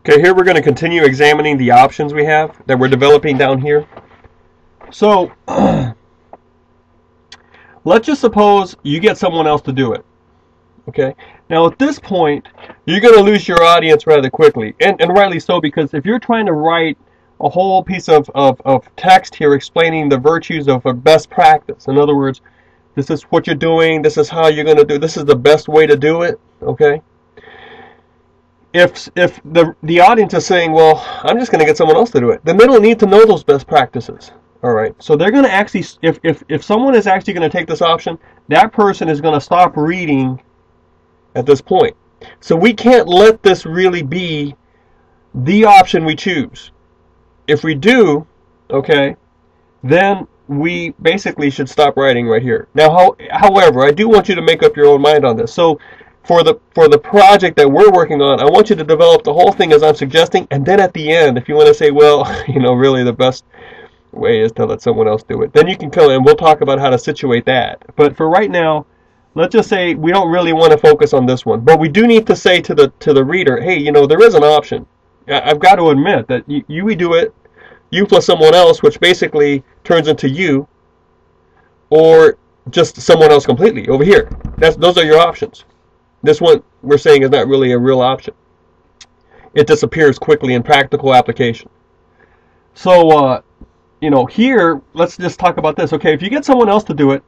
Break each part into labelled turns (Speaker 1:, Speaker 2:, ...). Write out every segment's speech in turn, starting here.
Speaker 1: Okay, here we're going to continue examining the options we have that we're developing down here. So, let's just suppose you get someone else to do it. Okay, now at this point, you're going to lose your audience rather quickly, and rightly so, because if you're trying to write a whole piece of text here explaining the virtues of a best practice, in other words, this is what you're doing, this is how you're going to do, this is the best way to do it, okay? If the audience is saying, well, I'm just going to get someone else to do it, then they don't need to know those best practices. All right. So they're going to actually, if someone is actually going to take this option, that person is going to stop reading at this point. So we can't let this really be the option we choose. If we do, okay, then we basically should stop writing right here. Now, however, I do want you to make up your own mind on this. So for the project that we're working on, I want you to develop the whole thing as I'm suggesting, and then at the end, if you want to say, well, really the best way is to let someone else do it, then you can come and we'll talk about how to situate that. But for right now, let's just say we don't really want to focus on this one, but we do need to say to the reader, hey, there is an option. I've got to admit that you do it, you plus someone else, which basically turns into you, or just someone else completely over here. Those are your options. This one we're saying is not really a real option. It disappears quickly in practical application. So, here, let's just talk about this. Okay, if you get someone else to do it,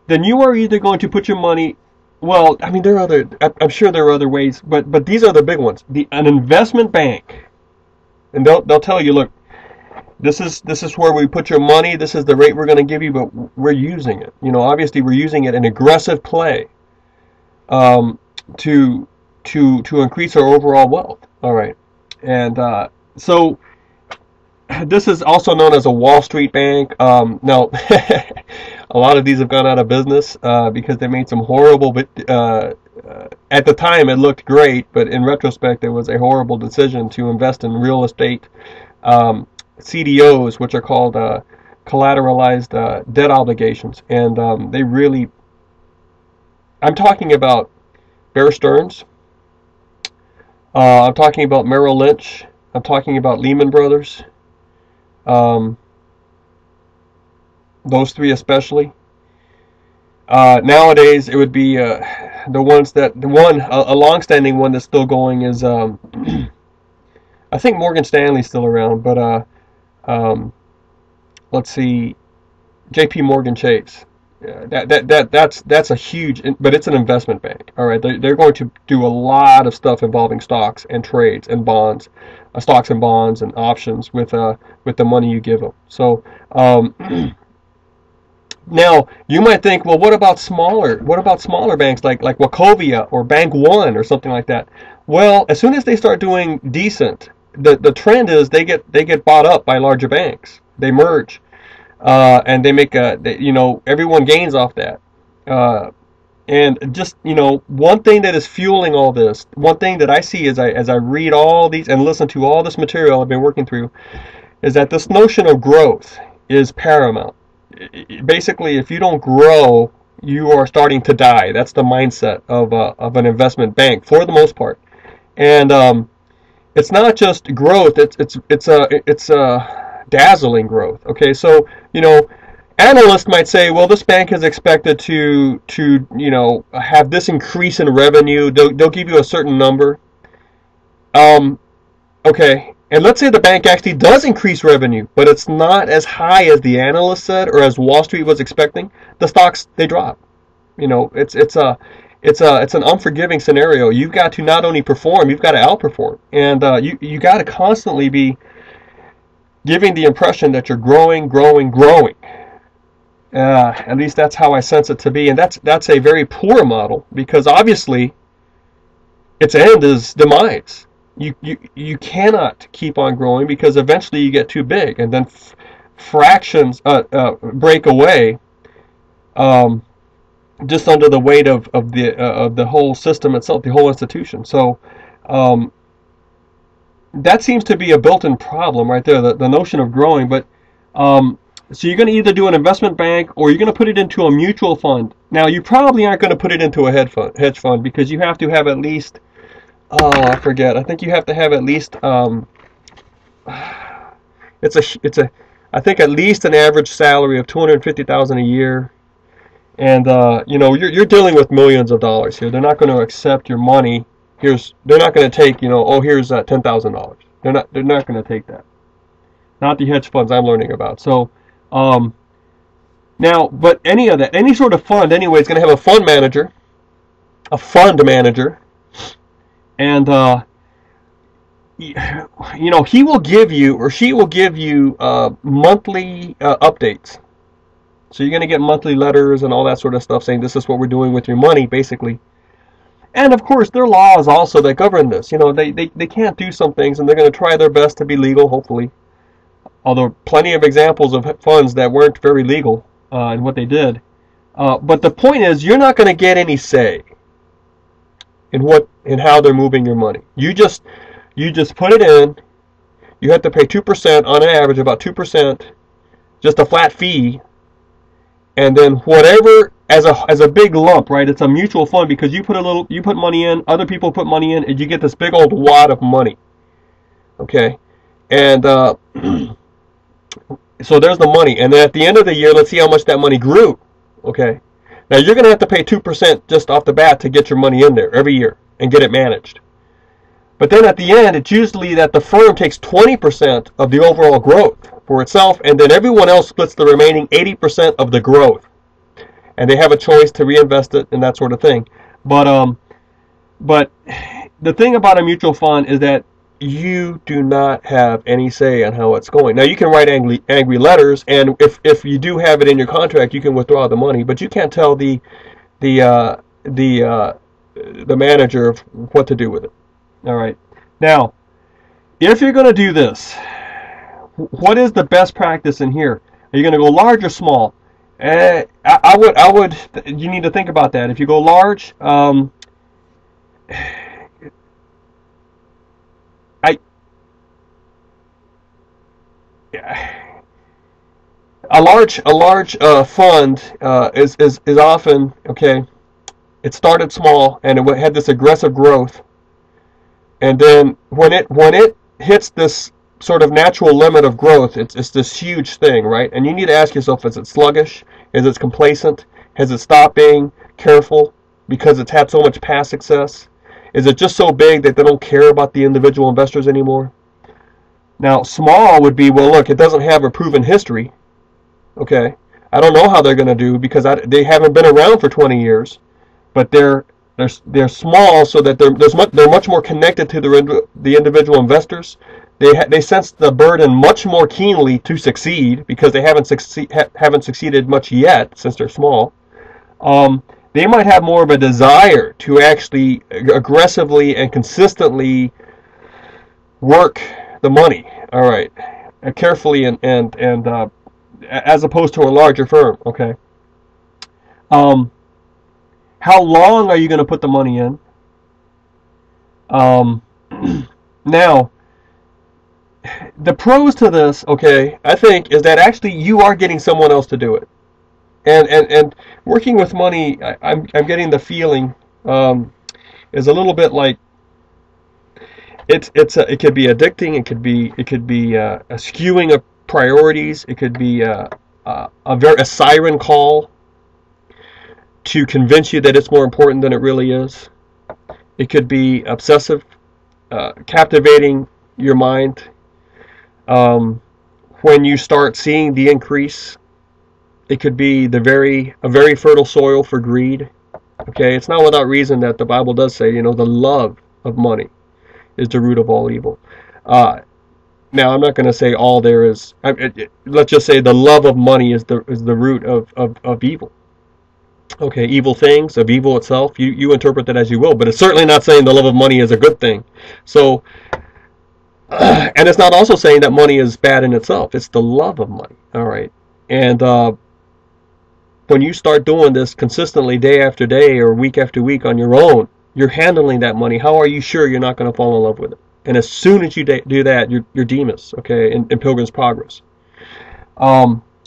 Speaker 1: then you are either going to put your money, well, I mean, I'm sure there are other ways, but these are the big ones. An investment bank, and they'll tell you, look, this is where we put your money, this is the rate we're going to give you, but we're using it. Obviously we're using it in aggressive play. To increase our overall wealth. All right, and so this is also known as a Wall Street bank. Now, a lot of these have gone out of business because they made some horrible. At the time, it looked great, but in retrospect, it was a horrible decision to invest in real estate CDOs, which are called collateralized debt obligations, and they really. I'm talking about Bear Stearns. I'm talking about Merrill Lynch. I'm talking about Lehman Brothers. Those three especially. Nowadays, it would be the ones that a long-standing one that's still going is I think Morgan Stanley's still around, but let's see, J.P. Morgan Chase. That's a huge, but it's an investment bank. All right, they're going to do a lot of stuff involving stocks and trades and bonds, stocks and bonds and options with the money you give them. So now you might think, well, what about smaller banks like Wachovia or Bank One or something like that? Well, as soon as they start doing decent, the trend is they get bought up by larger banks. They merge. And they make everyone gains off that. And just, one thing that is fueling all this, one thing that I see as I read all these and listen to all this material I've been working through, is that this notion of growth is paramount. Basically, if you don't grow, you are starting to die. That's the mindset of an investment bank for the most part. And it's not just growth. It's dazzling growth. Okay, so analysts might say, well, this bank is expected to have this increase in revenue. They'll give you a certain number. Okay, and let's say the bank actually does increase revenue, but it's not as high as the analyst said or as Wall Street was expecting. The stocks, they drop. It's an unforgiving scenario. You've got to not only perform, you've got to outperform, and you got to constantly be giving the impression that you're growing. At least that's how I sense it to be, and that's a very poor model, because obviously its end is demise. You cannot keep on growing, because eventually you get too big, and then fractions break away just under the weight of the whole system itself, the whole institution. So that seems to be a built-in problem right there, the notion of growing. But so you're going to either do an investment bank, or you're going to put it into a mutual fund. Now, you probably aren't going to put it into a hedge fund, because you have to have at least oh, I forget. I think you have to have at least I think at least an average salary of 250,000 a year, and you know, you're dealing with millions of dollars here. They're not going to accept your money. They're not going to take, you know, oh, here's $10,000. They're not going to take that. Not the hedge funds I'm learning about. So now, but any sort of fund anyway is going to have a fund manager, and you know, he will give you, or she will give you, monthly updates. So you're going to get monthly letters and all that sort of stuff saying this is what we're doing with your money, basically. And of course, there are laws also that govern this. You know, they can't do some things, and they're going to try their best to be legal, hopefully. Although plenty of examples of funds that weren't very legal in what they did. But the point is, you're not going to get any say in how they're moving your money. You just put it in. You have to pay 2% on an average, about 2%, just a flat fee. And then whatever, as a big lump, right? It's a mutual fund because you put money in, other people put money in, and you get this big old wad of money. Okay, and so there's the money, and then at the end of the year, let's see how much that money grew. Okay, now you're going to have to pay 2% just off the bat to get your money in there every year and get it managed. But then at the end, it's usually that the firm takes 20% of the overall growth for itself, and then everyone else splits the remaining 80% of the growth. And they have a choice to reinvest it and that sort of thing. But the thing about a mutual fund is that you do not have any say on how it's going. Now, you can write angry letters, and if you do have it in your contract, you can withdraw the money, but you can't tell the manager of what to do with it. All right. Now, if you're going to do this, what is the best practice in here? Are you going to go large or small? I would. You need to think about that. If you go large, a large fund is often, okay. It started small and it had this aggressive growth. And then when it hits this sort of natural limit of growth, it's this huge thing, right? And you need to ask yourself, is it sluggish? Is it complacent? Has it stopped being careful because it's had so much past success? Is it just so big that they don't care about the individual investors anymore? Now, small would be, well, look, it doesn't have a proven history. Okay, I don't know how they're going to do because they haven't been around for 20 years, but they're small, so that they're much more connected to the individual investors. They sense the burden much more keenly to succeed because they haven't succeeded much yet since they're small. They might have more of a desire to actually aggressively and consistently work the money. All right, carefully and as opposed to a larger firm. Okay. How long are you going to put the money in? Now, the pros to this, okay, I think, is that actually you are getting someone else to do it. And working with money, I'm getting the feeling is a little bit like it could be addicting. It could be a skewing of priorities. It could be a siren call to convince you that it's more important than it really is. It could be obsessive, captivating your mind. When you start seeing the increase, it could be a very fertile soil for greed. Okay, it's not without reason that the Bible does say, you know, the love of money is the root of all evil. Now, I'm not going to say all there is. Let's just say the love of money is the root of evil. Okay, evil things, of evil itself, you interpret that as you will, but it's certainly not saying the love of money is a good thing. So, and it's not also saying that money is bad in itself. It's the love of money. All right, and when you start doing this consistently, day after day or week after week on your own, you're handling that money. How are you sure you're not going to fall in love with it? And as soon as you do that, you're Demas. Okay, in Pilgrim's Progress.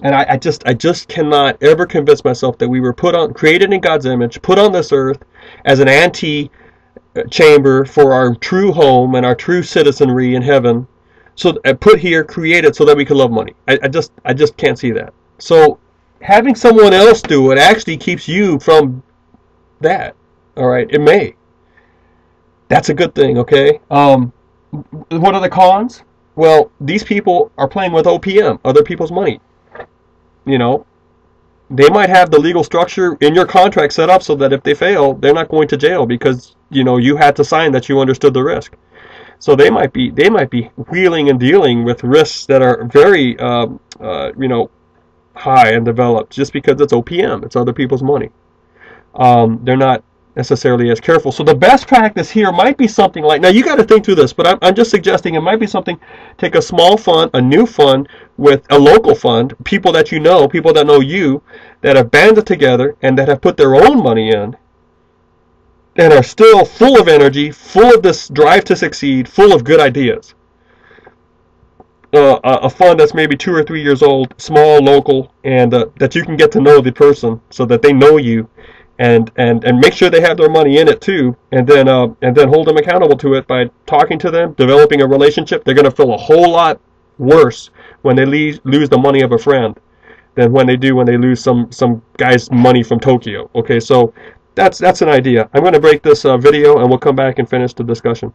Speaker 1: And I just cannot ever convince myself that we were created in God's image, put on this earth as an chamber for our true home and our true citizenry in heaven. So put here, created so that we can love money. I just can't see that. So having someone else do it actually keeps you from that. All right, it may. That's a good thing. Okay. What are the cons? Well, these people are playing with OPM, other people's money. You know, they might have the legal structure in your contract set up so that if they fail, they're not going to jail because, you know, you had to sign that you understood the risk. So they might be wheeling and dealing with risks that are very you know, high and developed just because it's OPM, it's other people's money. They're not necessarily as careful. So the best practice here might be something like, now you got to think through this, but I'm just suggesting it might be something, take a small fund, a new fund with a local fund, people that you know, people that know you, that have banded together and that have put their own money in and are still full of energy, full of this drive to succeed, full of good ideas. A fund that's maybe 2 or 3 years old, small, local, and that you can get to know the person so that they know you, and make sure they have their money in it too, and then hold them accountable to it by talking to them, developing a relationship. They're going to feel a whole lot worse when they lose the money of a friend than when they do when they lose some guy's money from Tokyo. Okay, so that's an idea. I'm going to break this video and we'll come back and finish the discussion.